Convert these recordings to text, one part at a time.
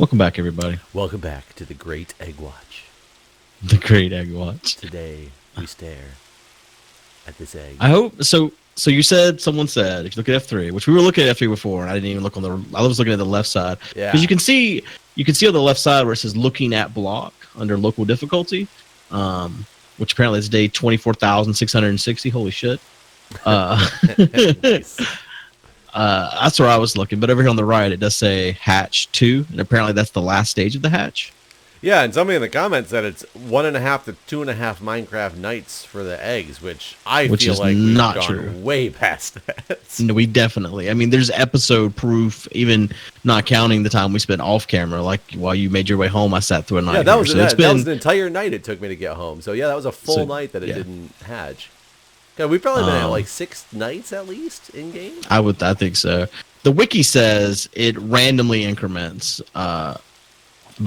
Welcome back, everybody. Welcome back to the Great Egg Watch. The Great Egg Watch. Today we stare at this egg. I hope so. So you said someone said if you look at F3, which we were looking at F3 before, and I didn't even look on the. I was looking at the left side because Yeah. you can see on the left side where it says "looking at block" under local difficulty, which apparently is day 24,660. Holy shit! Nice. That's where I was looking, but over here on the right it does say hatch 2, and apparently that's the last stage of the hatch. Yeah, and somebody in the comments said it's 1.5 to 2.5 Minecraft nights for the eggs, which feel is like we've not gone true. way past that. No, we definitely. I mean, there's episode proof, even not counting the time we spent off camera. Like while you made your way home, I sat through a night. Yeah, that was so that was the entire night it took me to get home. So yeah, that was a full night that it didn't hatch. God, we've probably been at like 6 nights at least in game. I think so. The wiki says it randomly increments, but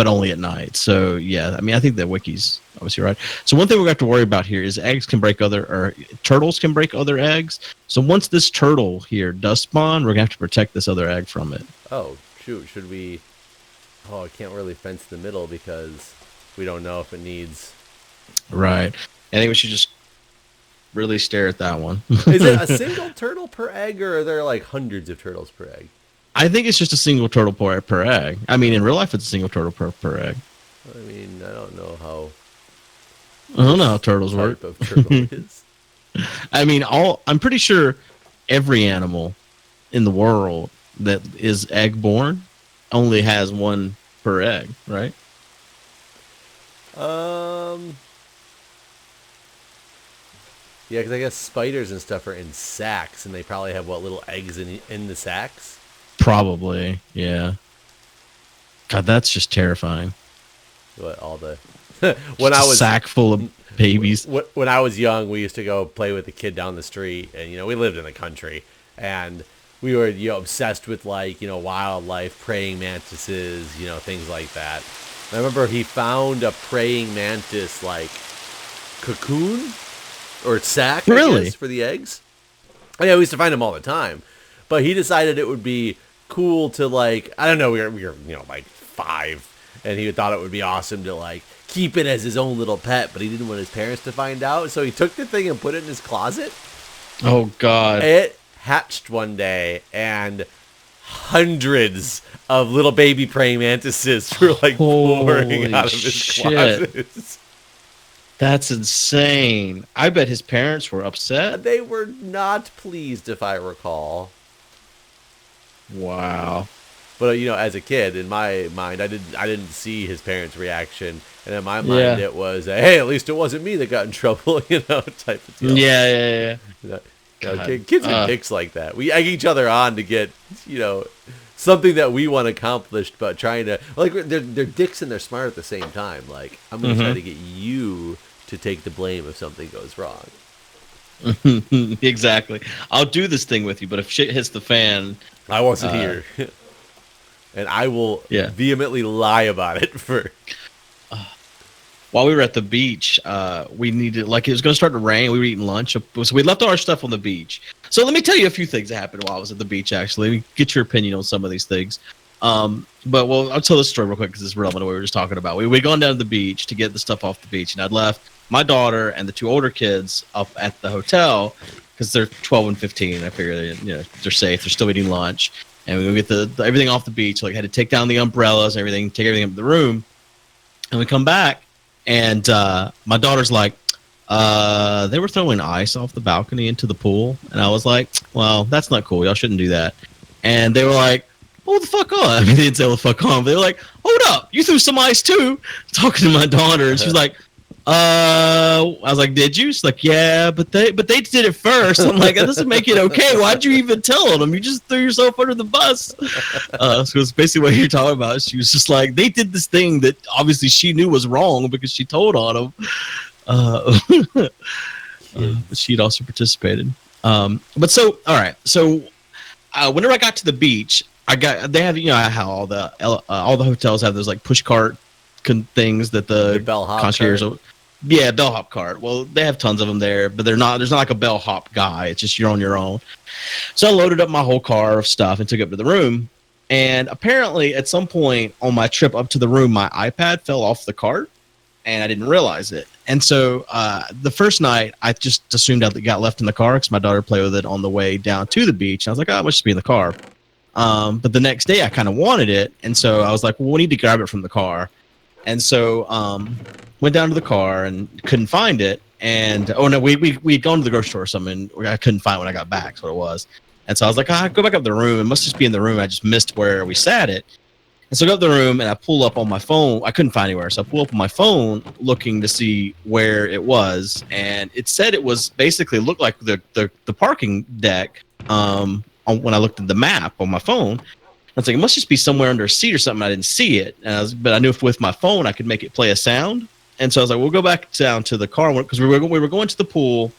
only at night. So yeah, I mean, I think the wiki's obviously right. So one thing we have to worry about here is turtles can break other eggs. So once this turtle here does spawn, we're gonna have to protect this other egg from it. Oh shoot, should we? Oh, I can't really fence the middle because we don't know if it needs. Right. I think we should just really stare at that one. Is it a single turtle per egg, or are there like hundreds of turtles per egg? I think it's just a single turtle per egg. I mean, in real life, it's a single turtle per egg. I mean, I don't know how. I don't know how turtles work. Type of turtle is. I mean, I'm pretty sure every animal in the world that is egg born only has one per egg, right? Yeah, because I guess spiders and stuff are in sacks, and they probably have little eggs in the sacks. Probably, yeah. God, that's just terrifying. What all the When I was sack full of babies. When I was young, we used to go play with the kid down the street, and we lived in the country, and we were obsessed with wildlife, praying mantises, things like that. And I remember he found a praying mantis cocoon or sack, really, for the eggs. Oh, yeah, we used to find them all the time, but he decided it would be cool to I don't know, we were 5, and he thought it would be awesome to keep it as his own little pet, but he didn't want his parents to find out, so he took the thing and put it in his closet. Oh God! It hatched one day, and hundreds of little baby praying mantises were pouring out of his closet. That's insane. I bet his parents were upset. They were not pleased, if I recall. Wow. But as a kid, in my mind, I didn't see his parents' reaction, and in my mind, it was, hey, at least it wasn't me that got in trouble, type of deal. Yeah. Kids are dicks like that. We egg each other on to get, something that we want accomplished, but trying to they're dicks and they're smart at the same time. I'm going to try to get you to take the blame if something goes wrong. Exactly. I'll do this thing with you, but if shit hits the fan, I wasn't here, and I will vehemently lie about it for. While we were at the beach, we needed it was going to start to rain. We were eating lunch, so we left all our stuff on the beach. So let me tell you a few things that happened while I was at the beach. Actually, let me get your opinion on some of these things. But I'll tell this story real quick because it's relevant to what we were just talking about. We'd gone down to the beach to get the stuff off the beach, and I'd left my daughter and the 2 older kids up at the hotel because they're 12 and 15. I figured they're safe. They're still eating lunch, and we get everything off the beach. Had to take down the umbrellas and everything, take everything up to the room, and we come back. And my daughter's like, they were throwing ice off the balcony into the pool. And I was like, well, that's not cool. Y'all shouldn't do that. And they were like, hold the fuck on. I mean, they didn't say hold the fuck on, but they were like, hold up. You threw some ice too. Talking to my daughter. And she's like, I was like, did you? She's like, yeah, but they did it first. I'm like, that doesn't make it okay. Why'd you even tell them? You just threw yourself under the bus. So it's basically what you're talking about. She was just like, they did this thing that obviously she knew was wrong because she told on them. She'd also participated. But so, all right. So whenever I got to the beach, they have, how all the hotels have those push cart things that the concierge. Yeah, bellhop cart. Well, they have tons of them there, but there's not a bellhop guy. It's just you're on your own. So I loaded up my whole car of stuff and took it up to the room. And apparently, at some point on my trip up to the room, my iPad fell off the cart, and I didn't realize it. And so the first night, I just assumed it got left in the car because my daughter played with it on the way down to the beach. And I was like, oh, it must just be in the car. But the next day, I kind of wanted it. And so I was like, well, we need to grab it from the car. And so went down to the car and couldn't find it. And, oh, no, we'd gone to the grocery store or something. I couldn't find it when I got back. That's what it was. And so I was like, go back up the room. It must just be in the room. I just missed where we sat it. And so I go up the room and I pull up on my phone. I couldn't find anywhere. So I pull up on my phone looking to see where it was. And it said it was basically looked like the parking deck when I looked at the map on my phone. I was like, it must just be somewhere under a seat or something. I didn't see it. But I knew with my phone I could make it play a sound. And so I was like, we'll go back down to the car because we were going to the pool.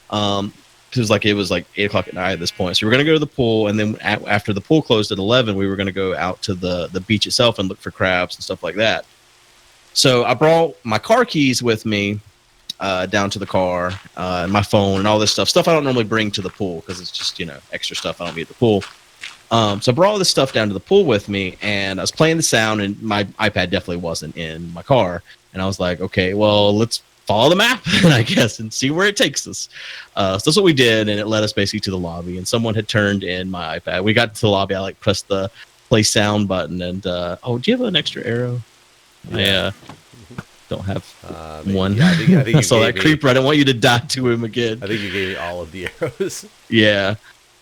Because it was like 8 o'clock at night at this point. So we were going to go to the pool, and then after the pool closed at 11, we were going to go out to the beach itself and look for crabs and stuff like that. So I brought my car keys with me down to the car, and my phone and all this stuff I don't normally bring to the pool because it's just, extra stuff I don't need at the pool. So I brought all this stuff down to the pool with me, and I was playing the sound, and my iPad definitely wasn't in my car. And I was like, okay, well, let's follow the map, I guess, and see where it takes us. So that's what we did, and it led us basically to the lobby. And someone had turned in my iPad. We got to the lobby. I pressed the play sound button, and do you have an extra arrow? Yeah. I don't have one. Yeah, I think I saw that creeper. I didn't want you to die to him again. I think you gave me all of the arrows. Yeah.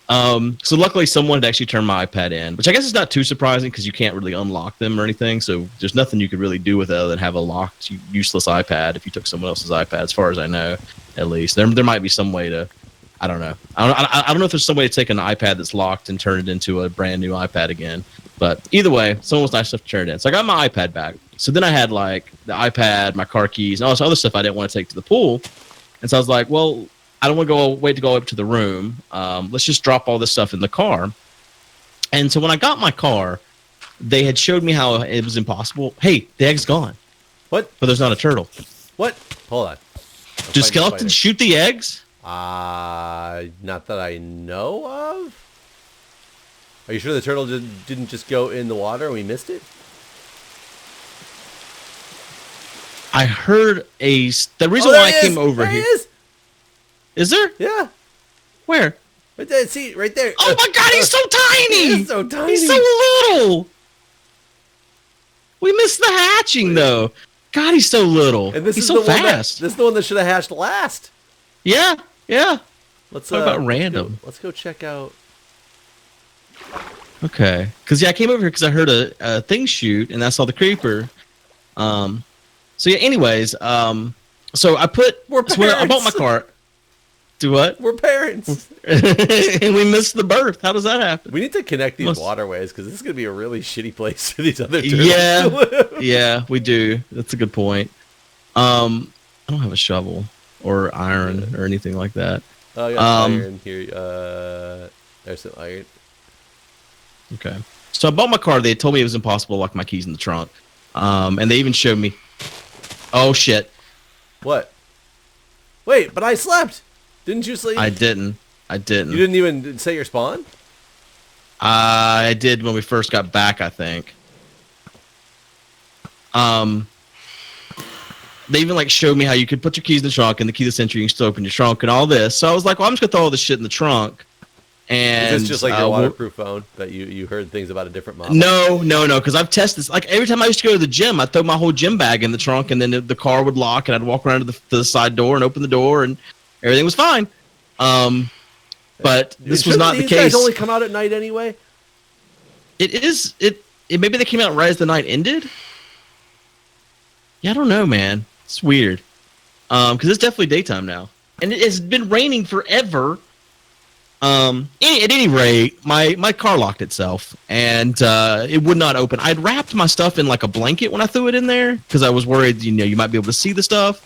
So luckily someone had actually turned my iPad in, which I guess is not too surprising because you can't really unlock them or anything. So there's nothing you could really do with it other than have a locked, useless iPad if you took someone else's iPad, as far as I know, at least. There might be some way to, I don't know. I don't know if there's some way to take an iPad that's locked and turn it into a brand new iPad again. But either way, someone was nice enough to turn it in. So I got my iPad back. So then I had the iPad, my car keys, and all this other stuff I didn't want to take to the pool. And so I was like, well, I don't want to wait to go up to the room. Let's just drop all this stuff in the car. And so when I got my car, they had showed me how it was impossible. Hey, the egg's gone. What? But there's not a turtle. What? Hold on. Do skeletons shoot the eggs? Not that I know of. Are you sure the turtle didn't just go in the water and we missed it? I heard the reason why I came over here. Is there? Yeah. Where? Right there. See, right there. Oh my God, he's so tiny. He's so tiny. He's so little. We missed the hatching though. God, he's so little. And he's so fast. This is the one that should have hatched last. Yeah. Let's talk about random. Let's go check out. Okay. Because I came over here because I heard a thing shoot and I saw the creeper. So yeah. Anyways, so I I bought my car. Do what? We're parents. And we missed the birth. How does that happen? We need to connect these waterways because this is going to be a really shitty place for these other turtles to live. Yeah, we do. That's a good point. I don't have a shovel or iron or anything like that. Oh, I got iron here. There's some iron. Okay. So I bought my car. They told me it was impossible to lock my keys in the trunk. And they even showed me. Oh, shit. What? Wait, but I slept. Didn't you sleep? I didn't. You didn't even say your spawn? I did when we first got back, I think. They even showed me how you could put your keys in the trunk and the key to the century, you can still open your trunk and all this. So I was like, well, I'm just gonna throw all this shit in the trunk. And is this just like your waterproof phone that you heard things about a different model? No, because I've tested this. Every time I used to go to the gym, I'd throw my whole gym bag in the trunk, and then the car would lock, and I'd walk around to the side door and open the door, and everything was fine. But this was not the case. These guys only come out at night anyway? It is. Maybe they came out right as the night ended. Yeah, I don't know, man. It's weird. Because it's definitely daytime now, and it has been raining forever. At any rate, my car locked itself, and it would not open. I'd wrapped my stuff in a blanket when I threw it in there because I was worried, you might be able to see the stuff.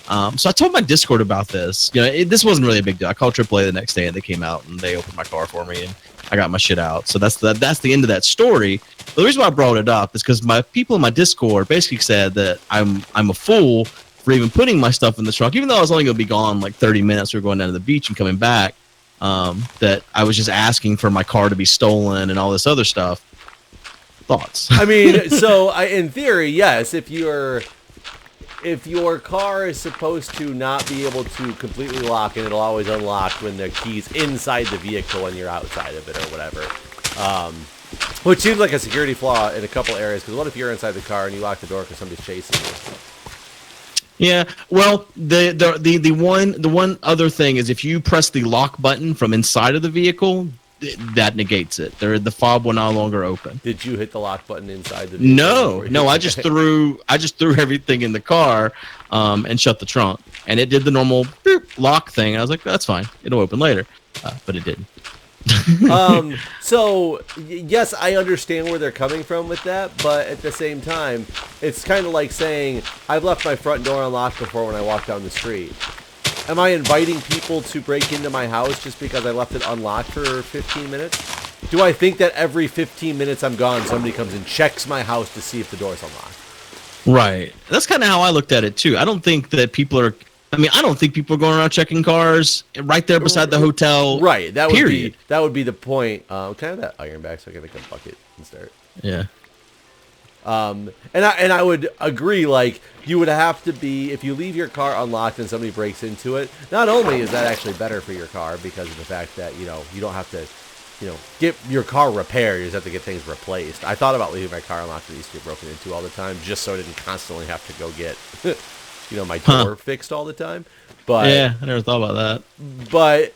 So I told my Discord about this. This wasn't really a big deal. I called AAA the next day, and they came out and they opened my car for me, and I got my shit out. So that's the end of that story. But the reason why I brought it up is because my people in my Discord basically said that I'm a fool for even putting my stuff in the trunk, even though I was only going to be gone 30 minutes. We were going down to the beach and coming back. That I was just asking for my car to be stolen and all this other stuff. Thoughts? I mean, so in theory, yes. If your car is supposed to not be able to completely lock, and it'll always unlock when the key's inside the vehicle and you're outside of it or whatever. Which seems like a security flaw in a couple areas. Because what if you're inside the car and you lock the door because somebody's chasing you? Yeah, well, the one other thing is if you press the lock button from inside of the vehicle, that negates it. The fob will no longer open. Did you hit the lock button inside the vehicle? No. I just threw everything in the car, and shut the trunk, and it did the normal boop, lock thing. I was like, that's fine. It'll open later, but it didn't. So yes, I understand where they're coming from with that, but at the same time, it's kind of like saying I've left my front door unlocked before when I walk down the street. Am I inviting people to break into my house just because I left it unlocked for 15 minutes? Do I think that every 15 minutes I'm gone, somebody comes and checks my house to see if the door's unlocked? Right. That's kind of how I looked at it too. I don't think people are going around checking cars right there beside the hotel. Right. That period. would be the point. Can I have that iron back so I can make a bucket and start? Yeah. And I would agree, like, you would have to be, if you leave your car unlocked and somebody breaks into it, not only is that actually better for your car because of the fact that, you don't have to, get your car repaired, you just have to get things replaced. I thought about leaving my car unlocked and it used to get broken into all the time just so I didn't constantly have to go get, my door fixed all the time. But yeah, I never thought about that. But,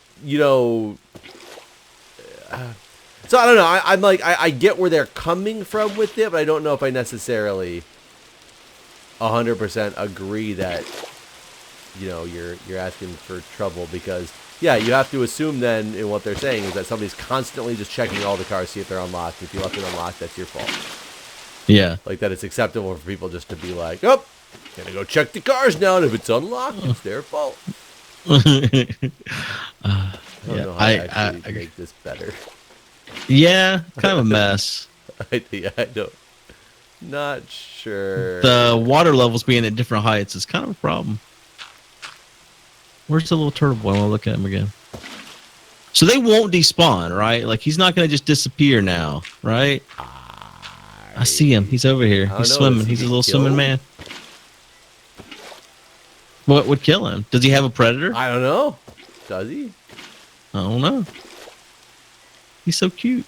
so I don't know. I'm like, I get where they're coming from with it, but I don't know if I necessarily 100% agree that, you're asking for trouble because, yeah, you have to assume then in what they're saying is that somebody's constantly just checking all the cars, see if they're unlocked. If you left it unlocked, that's your fault. Yeah. Like that it's acceptable for people just to be like, oh, gonna go check the cars now, and if it's unlocked, it's their fault. I don't know how to actually make this better. Yeah, kind of a mess. I don't. Not sure. The water levels being at different heights is kind of a problem. Where's the little turtle boy? I want to look at him again. So they won't despawn, right? Like he's not going to just disappear now, right? I see him. He's over here. He's swimming. He's a little swimming man. What would kill him? Does he have a predator? I don't know. Does he? I don't know. He's so cute.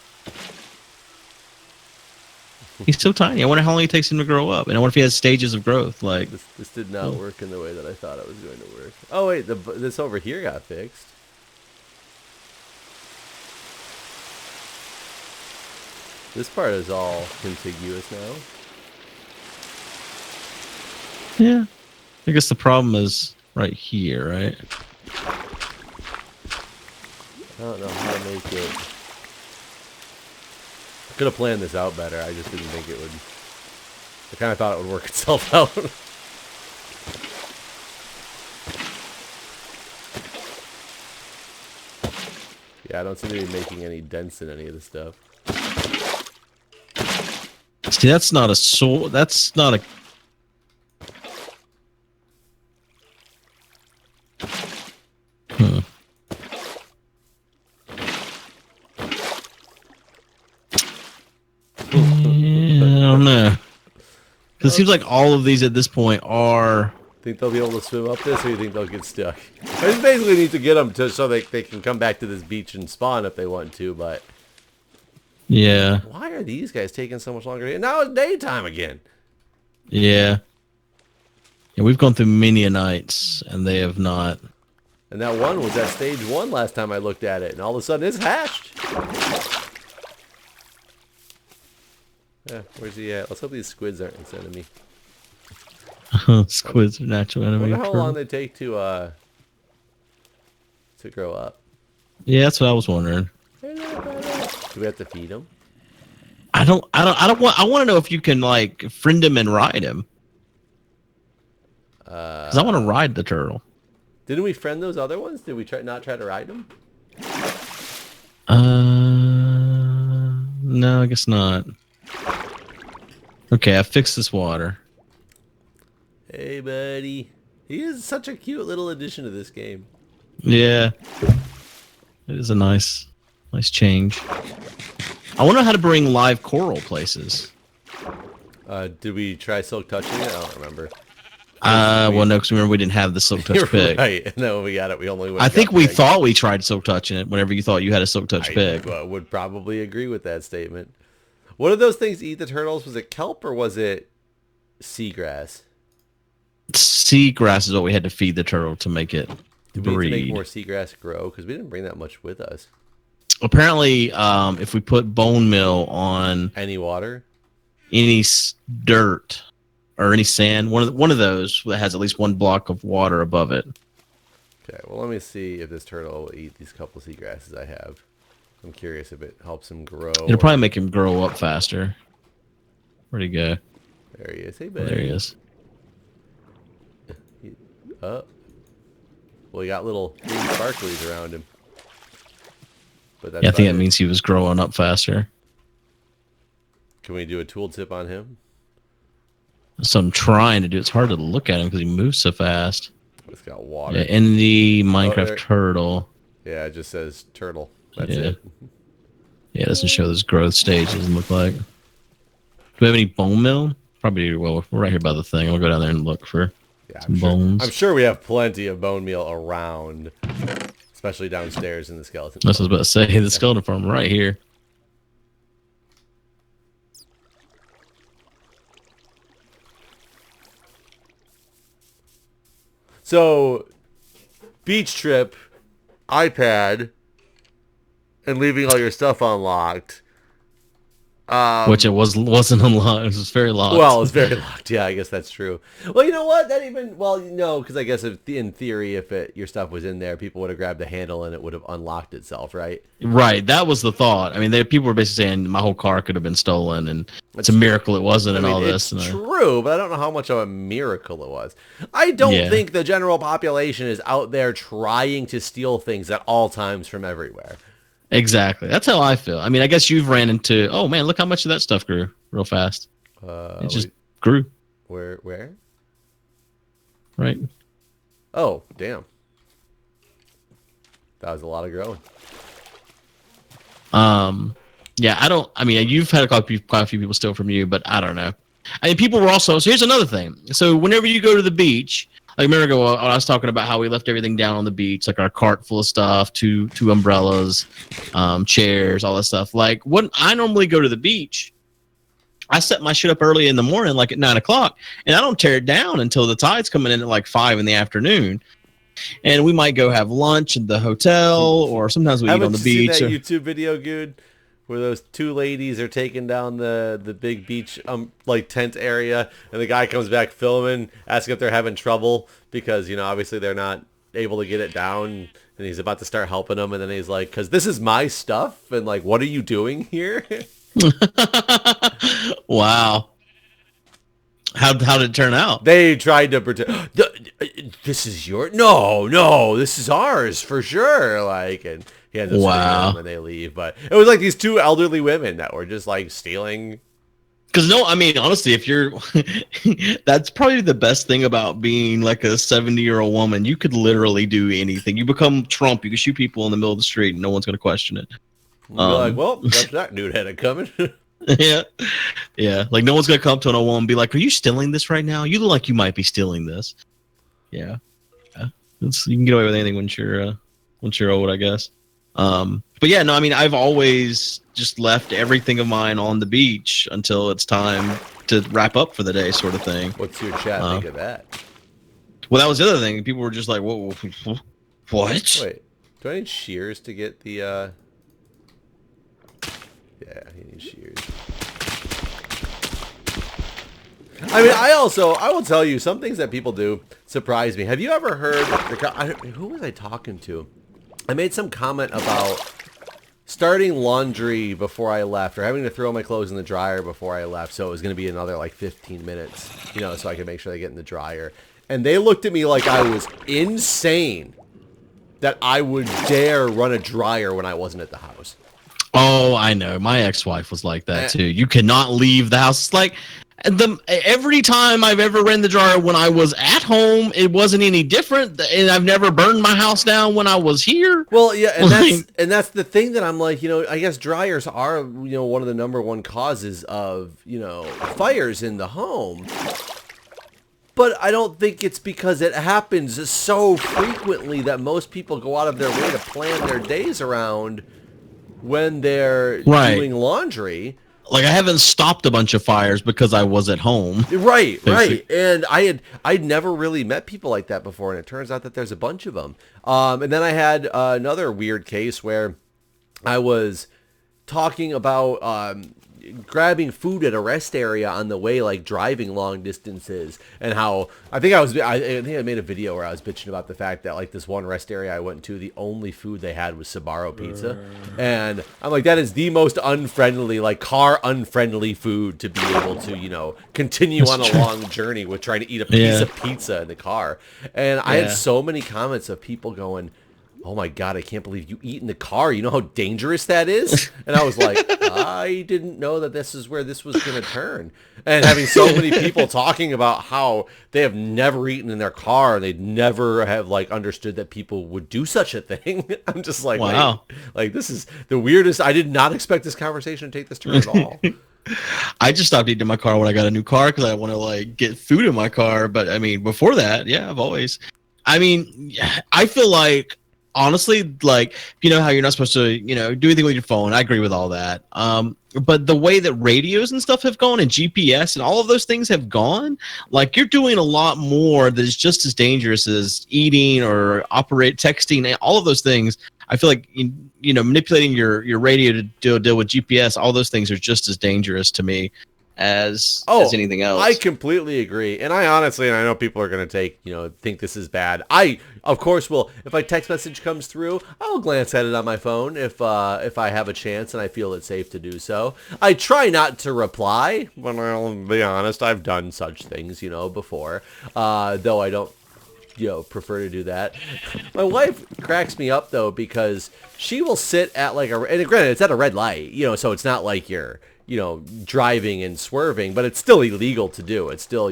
He's so tiny. I wonder how long it takes him to grow up. And I wonder if he has stages of growth. Like this did not work in the way that I thought it was going to work. Oh wait, this over here got fixed. This part is all contiguous now. Yeah. I guess the problem is right here, right? I don't know how to make it. Could have planned this out better. I just didn't think it would. I kind of thought it would work itself out. Yeah, I don't seem to be making any dents in any of the stuff. See, that's not a sword. That's not a. I don't know. Because it seems like all of these at this point are... Think they'll be able to swim up this, or you think they'll get stuck? I just basically need to get them so they can come back to this beach and spawn if they want to, but... Yeah. Why are these guys taking so much longer? Now it's daytime again. Yeah. Yeah, we've gone through many a nights, and they have not. And that one was at stage 1 last time I looked at it, and all of a sudden it's hatched. Yeah, where's he at? Let's hope these squids aren't his enemy. Squids are natural enemy. I wonder how long they take to grow up. Yeah, that's what I was wondering. Do we have to feed them? I want to know if you can like friend him and ride him. Because I want to ride the turtle. Didn't we friend those other ones? Did we not try to ride them? No, I guess not. Okay, I fixed this water. Hey, buddy. He is such a cute little addition to this game. Yeah. It is a nice change. I wonder how to bring live coral places. Did we try silk touching it? I don't remember. Well, no, because remember we didn't have the silk touch You're pick. right. And then when we got it, we only went. I think we thought we tried silk touching it whenever you thought you had a silk touch pick. I would probably agree with that statement. What did those things eat the turtles? Was it kelp or was it seagrass? Seagrass is what we had to feed the turtle to make it Did we need to breed. make more seagrass grow? Because we didn't bring that much with us. Apparently, if we put bone meal on Any water? any dirt or any sand, one of those that has at least one block of water above it. Okay, well, let me see if this turtle will eat these couple seagrasses I have. I'm curious if it helps him grow. It'll probably make him grow up faster. Where'd he go? There he is. Hey, Oh, buddy. there he is. Well, he got little green sparklies around him. But that's Yeah, I think that about it. means he was growing up faster. Can we do a tooltip on him? So I'm trying to do. It's hard to look at him because he moves so fast. It's got water. Yeah, in the Minecraft there- turtle. Yeah, it just says turtle. That's Yeah. it. Yeah, it doesn't show this growth stage. Doesn't look like. Do we have any bone meal? Probably. Well, we're right here by the thing. We'll go down there and look for Yeah, some bones. I'm sure we have plenty of bone meal around, especially downstairs in the skeleton. That's what I was about to say. The skeleton farm right here. So, beach trip, iPad, and leaving all your stuff unlocked. Which it wasn't unlocked. It was very locked. Well, it's very locked. Yeah, I guess that's true. Well, you know what? No, because I guess in theory, if your stuff was in there, people would have grabbed the handle and it would have unlocked itself, right? Right, that was the thought. I mean, people were basically saying my whole car could have been stolen, and it's a miracle it wasn't, and all this. It's And true, but I don't know how much of a miracle it was. I don't Yeah. think the general population is out there trying to steal things at all times from everywhere. Exactly, that's how I feel. I mean, I guess you've ran into. Oh man, look how much of that stuff grew real fast. It just grew, Where? right? Oh, damn. That was a lot of growing. Yeah, I don't. I mean, you've had quite a few people steal from you, but I don't know. I mean, people were also. So here's another thing. So whenever you go to the beach, like a minute ago, I was talking about how we left everything down on the beach, like our cart full of stuff, two umbrellas, chairs, all that stuff. Like when I normally go to the beach, I set my shit up early in the morning, like at 9 o'clock, and I don't tear it down until the tide's coming in at like 5 in the afternoon. And we might go have lunch at the hotel, or sometimes we eat on the beach. Haven't you seen that YouTube video, Guude, where those two ladies are taking down the big beach like tent area, and the guy comes back filming, asking if they're having trouble because obviously they're not able to get it down, and he's about to start helping them, and then he's like, "Cause this is my stuff," and like, "What are you doing here?" Wow. How did it turn out? They tried to pretend, this is your no, this is ours for sure. Like, and he ends up Wow. them and they leave. But it was like these two elderly women that were just like stealing. Because no, I mean, honestly, if you're, that's probably the best thing about being like a 70-year-old woman. You could literally do anything. You become Trump. You can shoot people in the middle of the street and no one's going to question it. Like, well, that dude had it coming. Yeah. Yeah. Like no one's going to come up to an old woman and be like, are you stealing this right now? You look like you might be stealing this. Yeah. Yeah. You can get away with anything once you're old, I guess. But yeah, no, I mean, I've always just left everything of mine on the beach until it's time to wrap up for the day, sort of thing. What's your chat think of that? Well, that was the other thing. People were just like, whoa, what? Wait, do I need shears to get the, yeah, he needs shears. I mean, I will tell you, some things that people do surprise me. Have you ever heard, who was I talking to? I made some comment about starting laundry before I left, or having to throw my clothes in the dryer before I left, so it was going to be another like 15 minutes, so I could make sure they get in the dryer. And they looked at me like I was insane that I would dare run a dryer when I wasn't at the house. Oh, I know. My ex-wife was like that too. You cannot leave the house. It's like, Every time I've ever ran the dryer when I was at home, it wasn't any different, and I've never burned my house down when I was here. Well, yeah, and Like, that's the thing that I'm like, I guess dryers are, one of the number one causes of, fires in the home. But I don't think it's because it happens so frequently that most people go out of their way to plan their days around when they're right. doing laundry. Like, I haven't stopped a bunch of fires because I was at home. Right. And I'd never really met people like that before, and it turns out that there's a bunch of them. And then I had another weird case where I was talking about grabbing food at a rest area on the way, like driving long distances, and how I think I made a video where I was bitching about the fact that like this one rest area I went to, the only food they had was Sbarro pizza, and I'm like, that is the most unfriendly, like car unfriendly food to be able to continue on a long journey with trying to eat a piece of pizza in the car. And I had so many comments of people going, "Oh my God, I can't believe you eat in the car. You know how dangerous that is?" And I was like, I didn't know that this is where this was going to turn. And having so many people talking about how they have never eaten in their car, and they'd never have like understood that people would do such a thing. I'm just like, wow. Like this is the weirdest. I did not expect this conversation to take this turn at all. I just stopped eating in my car when I got a new car because I want to like get food in my car. But I mean, before that, I've always, I feel like, honestly, like, how you're not supposed to, do anything with your phone. I agree with all that. But the way that radios and stuff have gone and GPS and all of those things have gone, like, you're doing a lot more that is just as dangerous as eating or texting, all of those things. I feel like, manipulating your radio to deal with GPS, all those things are just as dangerous to me as anything else. I completely agree. And I honestly, and I know people are going to think this is bad. I, of course, will. If a text message comes through, I'll glance at it on my phone if I have a chance and I feel it's safe to do so. I try not to reply, but I'll be honest, I've done such things, before, though I don't, prefer to do that. My wife cracks me up, though, because she will sit at like and granted, it's at a red light, so it's not like you're, driving and swerving, but it's still illegal to do. It's still,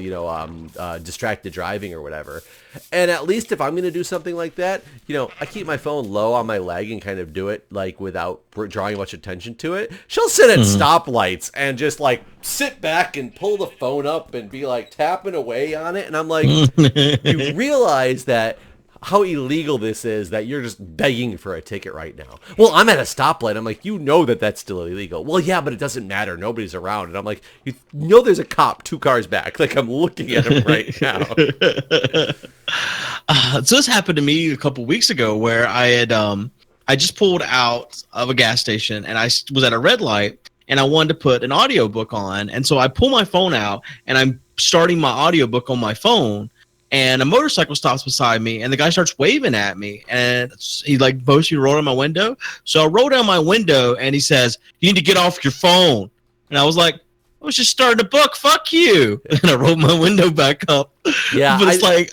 distracted driving or whatever. And at least if I'm going to do something like that, I keep my phone low on my leg and kind of do it like without drawing much attention to it. She'll sit at stoplights and just like sit back and pull the phone up and be like tapping away on it. And I'm like, you realize that how illegal this is, that you're just begging for a ticket right now. Well, I'm at a stoplight. I'm like, that that's still illegal. Well, yeah, but it doesn't matter. Nobody's around. And I'm like, there's a cop 2 cars back. Like, I'm looking at him right now. So this happened to me a couple weeks ago where I just pulled out of a gas station and I was at a red light and I wanted to put an audiobook on. And so I pull my phone out and I'm starting my audiobook on my phone. And a motorcycle stops beside me, and the guy starts waving at me, and he like motions me to roll down my window. So I roll down my window, and he says, "You need to get off your phone." And I was like, "I was just starting a book. Fuck you!" And I rolled my window back up. Yeah, but it's like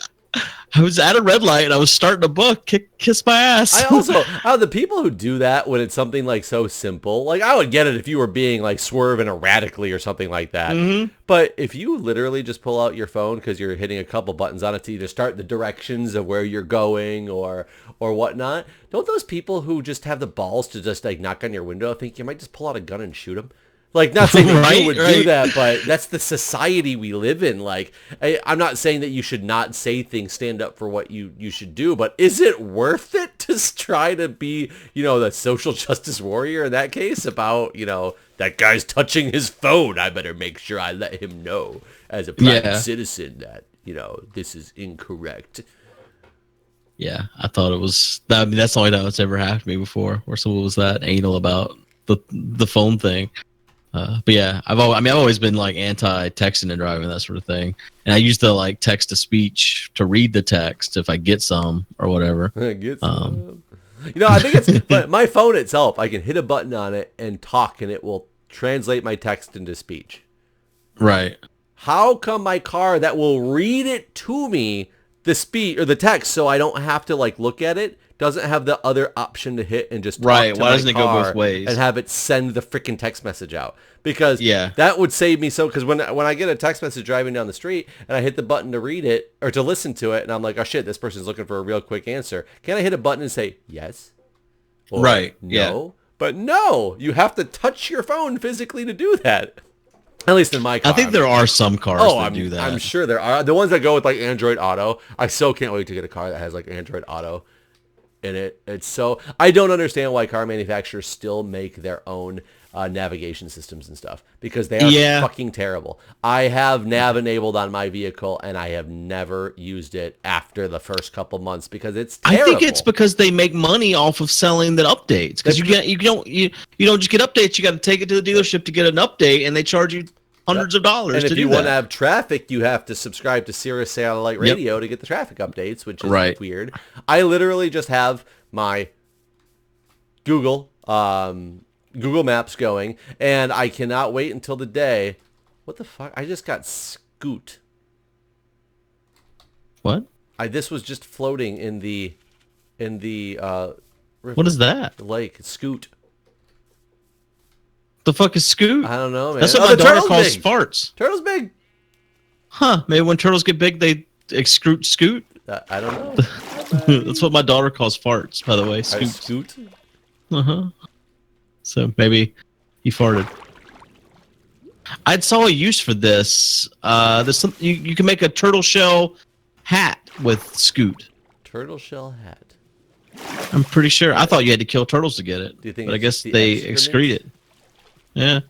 I was at a red light, and I was starting a book. Kiss my ass. I also, the people who do that when it's something like so simple, like I would get it if you were being like swerving erratically or something like that. Mm-hmm. But if you literally just pull out your phone because you're hitting a couple buttons on it to either start the directions of where you're going or whatnot, don't those people who just have the balls to just like knock on your window think you might just pull out a gun and shoot them? Like, not saying that you would do that, but that's the society we live in. Like, I'm not saying that you should not say things, stand up for what you should do, but is it worth it to try to be, the social justice warrior in that case about, that guy's touching his phone? I better make sure I let him know as a private citizen that, this is incorrect. Yeah, I thought it was, that's the only time it's ever happened to me before, where someone was that anal about the phone thing. But yeah, I've always been like anti-texting and driving, that sort of thing. And I used to like text to speech to read the text if I get some or whatever. I think it's but my phone itself, I can hit a button on it and talk and it will translate my text into speech. Right. How come my car that will read it to me the speed or the text, so I don't have to like look at it, doesn't have the other option to hit and just talk Right. to Why my doesn't it go car both ways? and have it send the freaking text message out? Because Yeah. that would save me so, because when I get a text message driving down the street and I hit the button to read it or to listen to it and I'm like, oh shit, this person's looking for a real quick answer. Can I hit a button and say yes? Or Right. no? Yeah. But no, you have to touch your phone physically to do that. At least in my car. I think there are some cars that do that. I'm sure there are. The ones that go with like Android Auto. I so can't wait to get a car that has like Android Auto in it. It's so, I don't understand why car manufacturers still make their own navigation systems and stuff, because they are fucking terrible. I have nav enabled on my vehicle and I have never used it after the first couple months because it's terrible. I think it's because they make money off of selling the updates. Because you don't just get updates. You got to take it to the dealership to get an update, and they charge you hundreds of dollars. And if you want to have traffic, you have to subscribe to Sirius Satellite Radio to get the traffic updates, which is weird. I literally just have my Google Maps going, and I cannot wait until the day. What the fuck? I just got Scoot. What? This was just floating in the river. What is that? The lake. Scoot. The fuck is Scoot? I don't know, man. That's what my daughter calls farts. Turtle's big. Huh? Maybe when turtles get big, they excrete Scoot. I don't know. That's what my daughter calls farts, by the way. Scoot. Scoot. So maybe he farted. I saw a use for this. There's some you can make a turtle shell hat with Scoot. Turtle shell hat. I'm pretty sure. I thought you had to kill turtles to get it. Do you think? But I guess they excrete it. Yeah.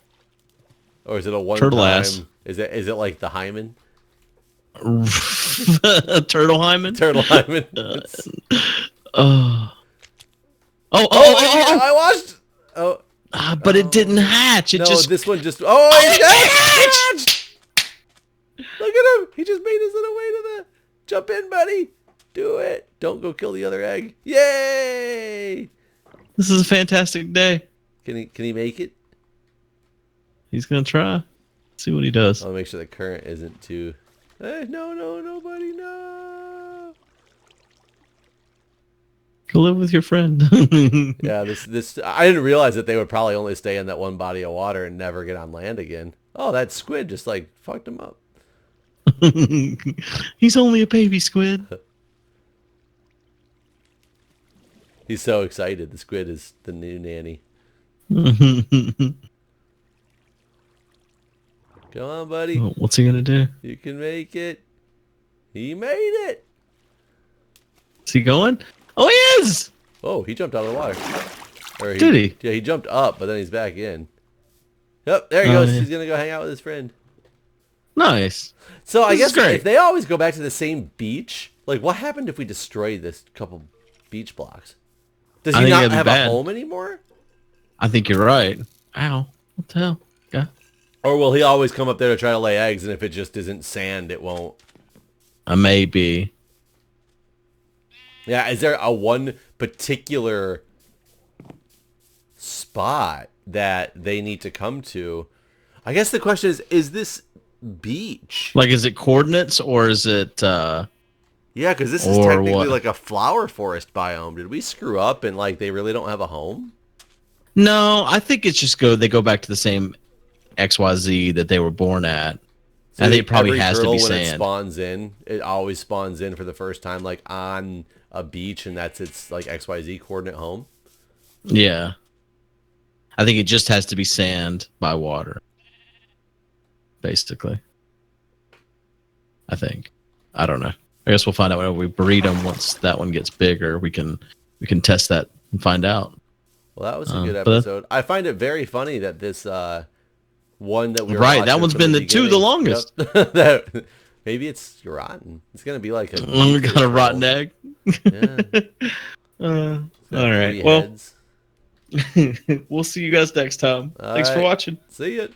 Or is it a one turtle time? Ass? Is it like the hymen? Turtle hymen. Turtle hymen. Oh! I watched. Oh. But it didn't hatch. This one just. Oh, it hatched! Look at him. He just made his little way to the. Jump in, buddy. Do it. Don't go kill the other egg. Yay! This is a fantastic day. Can he make it? He's gonna try. See what he does. I'll make sure the current isn't too. No, nobody, no. Go live with your friend. Yeah, this. I didn't realize that they would probably only stay in that one body of water and never get on land again. Oh, that squid just like fucked him up. He's only a baby squid. He's so excited. The squid is the new nanny. Come on, buddy. Oh, what's he gonna do? You can make it. He made it. Is he going? Oh, he is! Oh, he jumped out of the water. Did he? Yeah, he jumped up, but then he's back in. Yep, there he goes. Yeah. He's gonna go hang out with his friend. Nice. So I guess if they always go back to the same beach, like what happened if we destroy this couple beach blocks? Does he not have a home anymore? I think you're right. Ow. What the hell? Yeah. Or will he always come up there to try to lay eggs, and if it just isn't sand, it won't? Maybe. Yeah, is there a one particular spot that they need to come to? I guess the question is this beach? Like, is it coordinates, or is it... Yeah, because this is technically like a flower forest biome. Did we screw up and like they really don't have a home? No, I think it's just they go back to the same XYZ that they were born at. So I think it probably has to be sand. When it spawns in, it always spawns in for the first time like on a beach, and that's its like XYZ coordinate home. Yeah. I think it just has to be sand by water. Basically. I think. I don't know. I guess we'll find out when we breed them. Once that one gets bigger, we can test that and find out. Well, that was a good episode. I find it very funny that this one that we were that one's been the longest. Yep. Maybe it's rotten. It's gonna be like we got a rotten egg. Yeah. All right. Well, we'll see you guys next time. Thanks for watching. See ya.